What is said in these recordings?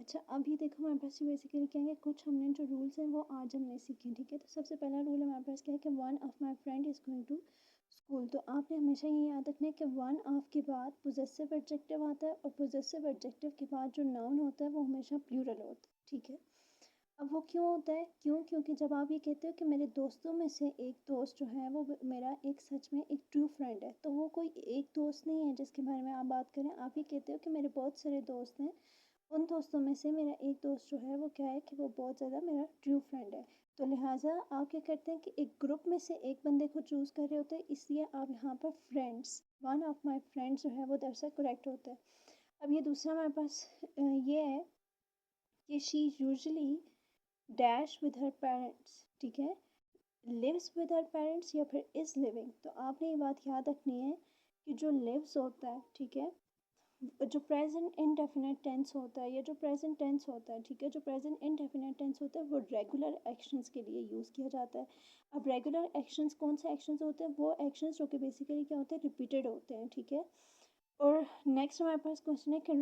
अच्छा, अभी देखो हमारे पास बेसिकली क्या है, कुछ हमने जो रूल्स हैं वो आज हमने सीखे, ठीक है। तो सबसे पहला रूल हमारे पास क्या है कि one of my friend is going to school. तो आपने हमेशा ये याद रखना है कि वन ऑफ के बाद पोजेसिव एडजेक्टिव आता है, और पोजेसिव एडजेक्टिव के बाद जो नाउन होता है वो हमेशा प्लूरल होता है, ठीक है। अब वो क्यों होता है, क्योंकि जब आप ये कहते हो कि मेरे दोस्तों में से एक दोस्त जो है वो मेरा एक सच में एक ट्रू फ्रेंड है, तो वो कोई एक दोस्त नहीं है जिसके बारे में आप बात करें। आप ये कहते हो कि मेरे बहुत सारे दोस्त हैं, उन दोस्तों में से मेरा एक दोस्त जो है वो क्या है कि वो बहुत ज़्यादा मेरा ट्रू फ्रेंड है। तो लिहाजा आप क्या करते हैं कि एक ग्रुप में से एक बंदे को चूज़ कर रहे होते हैं, इसलिए आप यहाँ पर friends, one of my friends जो है वो दरअसल करेक्ट होता है। अब ये दूसरा हमारे पास ये है कि she usually dash with her parents, ठीक है। लिव्स विद हर पेरेंट्स या फिर इज़ लिविंग। तो आपने ये बात याद रखनी है कि जो लिव्स होता है, ठीक है, जो प्रेजेंट इनडेफिनेट टेंस होता है या जो प्रेजेंट टेंस होता है, ठीक है, जो प्रेजेंट इनडेफिनेट टेंस होता है वो रेगुलर एक्शंस के लिए यूज़ किया जाता है। अब रेगुलर एक्शंस कौन से एक्शंस होते हैं, वो एक्शंस जो कि बेसिकली क्या होते हैं, रिपीटेड होते हैं, ठीक है। और नेक्स्ट हमारे पास क्वेश्चन है कि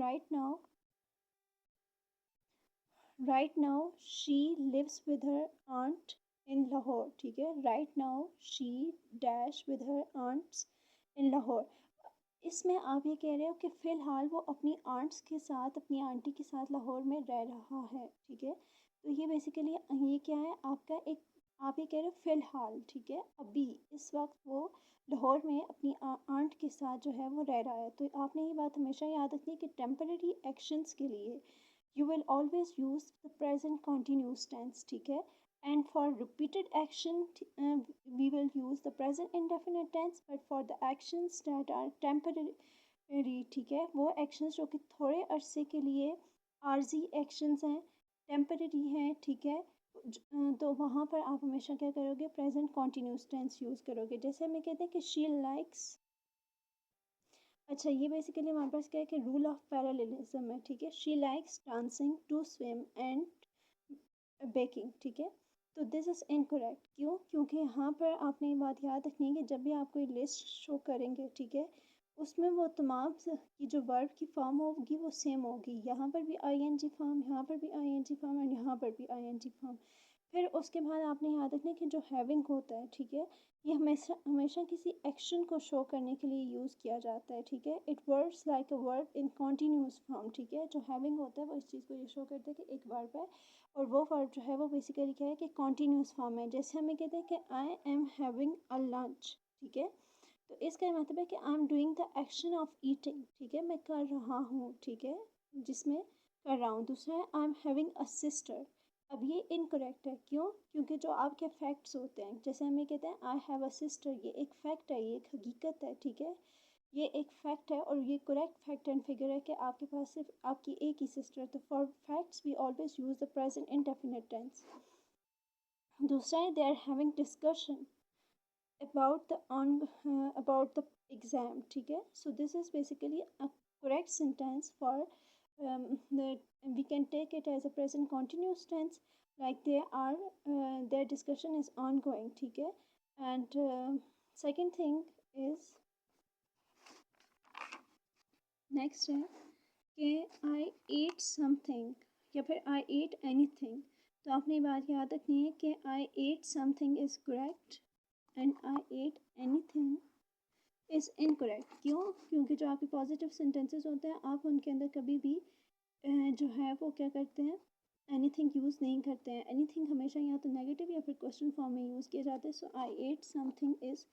right now she lives with her aunt in Lahore, ठीक है। Right now she dash with her aunts in Lahore. इसमें आप ये कह रहे हो कि फ़िलहाल वो अपनी आंट्स के साथ, अपनी आंटी के साथ लाहौर में रह रहा है, ठीक है। तो ये बेसिकली ये क्या है आपका एक, आप ये कह रहे हो फ़िलहाल, ठीक है, अभी इस वक्त वो लाहौर में अपनी आंट के साथ जो है वो रह रहा है। तो आपने ये बात हमेशा याद रखनी है कि टेम्पररी एक्शंस के लिए you will always use the present continuous tense, ठीक है। And for repeated action we will use the present indefinite tense, but for the actions that are temporary, ठीक है, वो actions जो कि थोड़े अरसे के लिए आर्जी actions हैं, temporary हैं, ठीक है, तो वहाँ पर आप हमेशा क्या करोगे, present continuous tense यूज़ करोगे। जैसे हमें कहते हैं कि she likes, अच्छा ये बेसिकली हमारे पास क्या है कि रूल ऑफ पैरेललिज्म है, ठीक है। She likes dancing to swim and baking, ठीक है। तो दिस इज़ इनकरेक्ट, क्यों, क्योंकि यहाँ पर आपने ये बात याद रखनी है कि जब भी आप कोई लिस्ट शो करेंगे, ठीक है, उसमें वो तमाम की जो वर्ब की फॉर्म होगी वो सेम होगी। यहाँ पर भी आईएनजी फॉर्म, यहाँ पर भी आईएनजी फॉर्म, और यहाँ पर भी आईएनजी फॉर्म। फिर उसके बाद आपने याद रखना कि जो हैविंग होता है, ठीक है, ये हमेशा हमेशा किसी एक्शन को शो करने के लिए यूज़ किया जाता है, ठीक है। It works like a verb in continuous form, ठीक है। जो हैविंग होता है वो इस चीज़ को ये शो करता है कि एक वर्ब है, और वो वर्ब जो है वो बेसिकली क्या है कि कॉन्टीन्यूस फॉर्म है। जैसे हमें कहते हैं कि I am having a lunch, ठीक है, तो इसका मतलब है कि I am doing the action of eating, ठीक है, मैं कर रहा हूँ, ठीक है, जिसमें कर रहा हूँ। दूसरा है I am having a sister. अब ये इनकरेक्ट है, क्यों, क्योंकि जो आपके फैक्ट्स होते हैं, जैसे हमें कहते हैं आई हैव अ सिस्टर, ये एक फैक्ट है, ये एक हकीकत है, ठीक है, ये एक फैक्ट है और ये करेक्ट फैक्ट एंड फिगर है कि आपके पास सिर्फ आपकी एक ही सिस्टर है। तो for facts we always use the present indefinite tense. दूसरा है they are having discussion about the exam, ठीक है। So this is basically a correct sentence for the, we can take it as a present continuous tense, like they are their discussion is ongoing, ठीक है। And second thing is, next है कि I ate something या फिर I ate anything। तो आपने ये बात याद रखनी है कि I ate something is correct and I ate anything is incorrect, क्यों, क्योंकि जो आपके पॉजिटिव सेंटेंसेस होते हैं आप उनके अंदर कभी भी जो है वो क्या करते हैं, एनीथिंग यूज़ नहीं करते हैं। एनीथिंग हमेशा या तो नेगेटिव या फिर क्वेश्चन फॉर्म में यूज़ किया जाता है। So I ate something is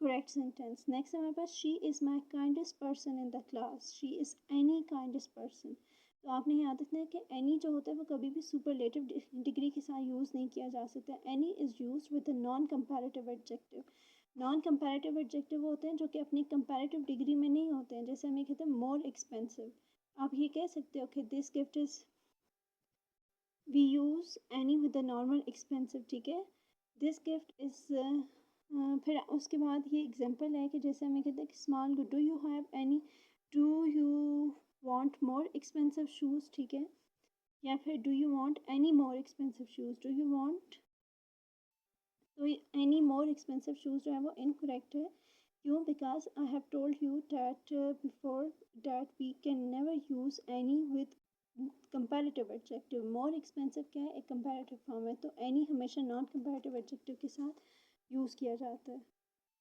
correct sentence. Next हमारे पास she is my kindest person in the class, she is any kindest person. तो आपने याद रखना है कि एनी जो होता है वो कभी भी सुपरलेटिव डिग्री के साथ यूज़ नहीं किया जा सकता। Any is use with the non comparative adjective. Non comparative adjective होते हैं जो कि अपनी कंपैरेटिव डिग्री में नहीं होते हैं। जैसे हमें कहते हैं मोर एक्सपेंसिव, आप ये कह सकते हो कि this gift is, we use any with the normal expensive, ठीक है। दिस गिफ्ट इज़, फिर उसके बाद ये एग्जांपल है कि जैसे हमें कहते हैं कि small, do you have any, do you want more expensive shoes, ठीक है, या फिर do you want any more expensive shoes, do you want, तो एनी मोर एक्सपेंसिव शूज़ जो है वो इनकरेक्ट है, क्यों, because I have told you that before that we can never use any with comparative adjective, more expensive क्या है, एक comparative form है, तो एनी हमेशा नॉन कंपैरेटिव एडजेक्टिव के साथ यूज़ किया जाता है।